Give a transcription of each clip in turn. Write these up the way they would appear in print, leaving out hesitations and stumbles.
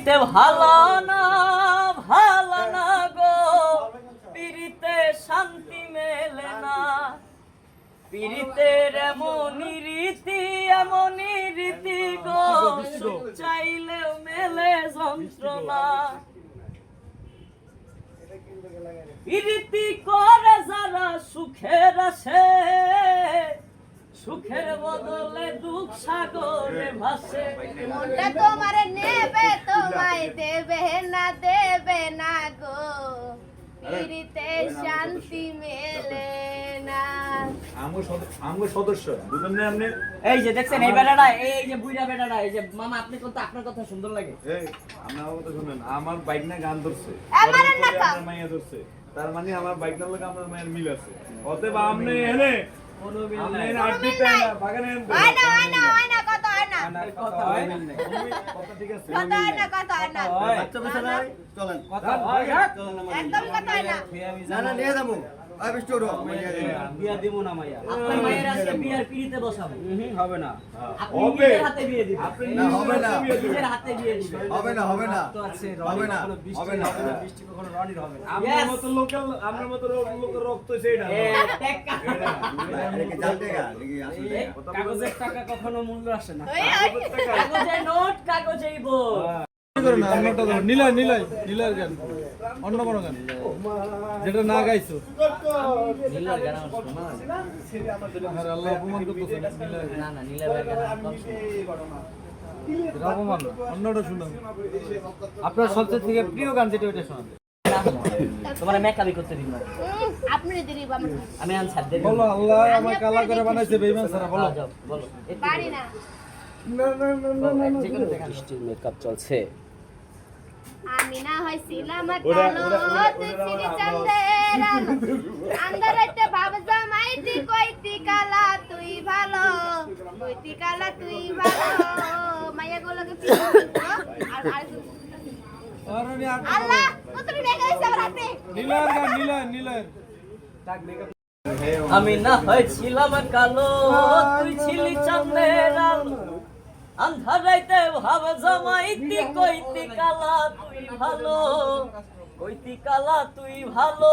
পিরিতে ভালো না গো, পিরিতে শান্তি মেলে না। পিরিতের এমনই রীতি গো, চাইলেও মেলে যন্ত্রণা। পিরিতি করে যারা সুখের আসে, সুখের বদলে দুঃখ সাগরে ভাসে। মনটা তোমার নেবে তোমায় দেবে না গো, পিরিতে শান্তি মেলে না। আমগো সদস্য বুঝলেন না আপনি? এই যে দেখছেন এই বেটাটা, এই যে বুইড়া বেটাটা, এই যে মামা আপনি কথা, আপনার কথা সুন্দর লাগে। এই আমার কথা শুনেন, আমার বাইক না গান ধরছে, আমারও না তো। আমার মাইয়া ধরছে, তার মানে আমার বাইক না লাগে আমার মায়ের মিল আছে। অতএব আপনি এনে কোনো মিল আপনি নাই। এনে আড্ডিতে না বাগানে এনে হয় না কত হয় না, কথা হয় না। কথা ঠিক আছে। কত হয় না, কত হয় না, বাচ্চা বেচা নাই চলেন কথা হয় না। চলেন আমার একদমই কত হয় না। না না নিয়ে যাবো আই বিস্টু রো বিয়া দিব না মাইয়া আপনার মায়ের আজকে বিয়ার পিড়িতে বসাবো। হবে না আপনি হবে। নিজের হাতে বিয়ে দিবেন। আপনি না, হবে না। নিজের হাতে বিয়ে দিবেন। হবে না তো আছে হবে না হবে না বৃষ্টি কখনো রনির হবে না আপনার Yes. মতো লোকাল, আপনার মতো লোকের রক্ত সেটা এ, টেক্কা। দেখি জানতে গা দেখি আসলে কাগজের টাকা কখনো মূল্য আসে না ওই কাগজে নোট, কাগজেই বই। নীলার গান অন্য কোনো গান যেটা না গাইছো নীলার গান আমার শোনা হয়। আর আল্লাহ অপমান করতেছে না না, নীলা ভাইয়ের গান আমি কম শুনি। অপমান না, অন্যটা শুনো। আপনার সবচেয়ে থেকে প্রিয় গান যেটা ওইটা শোনাবে তোমার মেকআপই করতে দিন না। আপনি দিদি বাবা আমি আনসার দেব। বলো আল্লাহ আমার কালা করে বানাইছে বেঈমান সারা বলো যাও, বলো। পারি না। বৃষ্টির মেকআপ চলছে। আমি না হইছিলাম কালো তুই ছিলি চাঁদের আলো, আন্ধারেতে ভাব জামাইতি কইতি কালা তুই ভালো, কইতি কালা তুই ভালো। মাইয়া গুলোকে আর আল্লাহ তুমি মেঘা হইছে আমার হাতে। নীলার গান নীলার আমি না হয়েছিলাম কালো, তুই ছিলি চাঁদের আলো, আন্ধারাইতে ভাব জামাইতি কইতি কালা তুই ভালো, কইতি কালা তুই ভালো।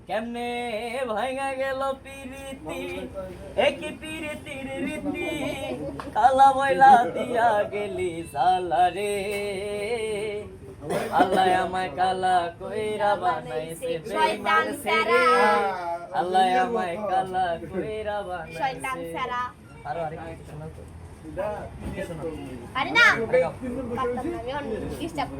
কেমনে ভাঙা গেল পিরিতি, একই পিরিতির রীতি, কালা বইলা দিয়া গেলি সালারে। আল্লাহ আমায় কালা কইরা বানাইছে বেঈমান ছেড়ে, আল্লাহ আমায় কালা কইরা শয়তান বানাইছে। সারা আরো আরেকটু শোনাও তো। পারি না, পারতাম না, আমি এখন ডিস্টার্ব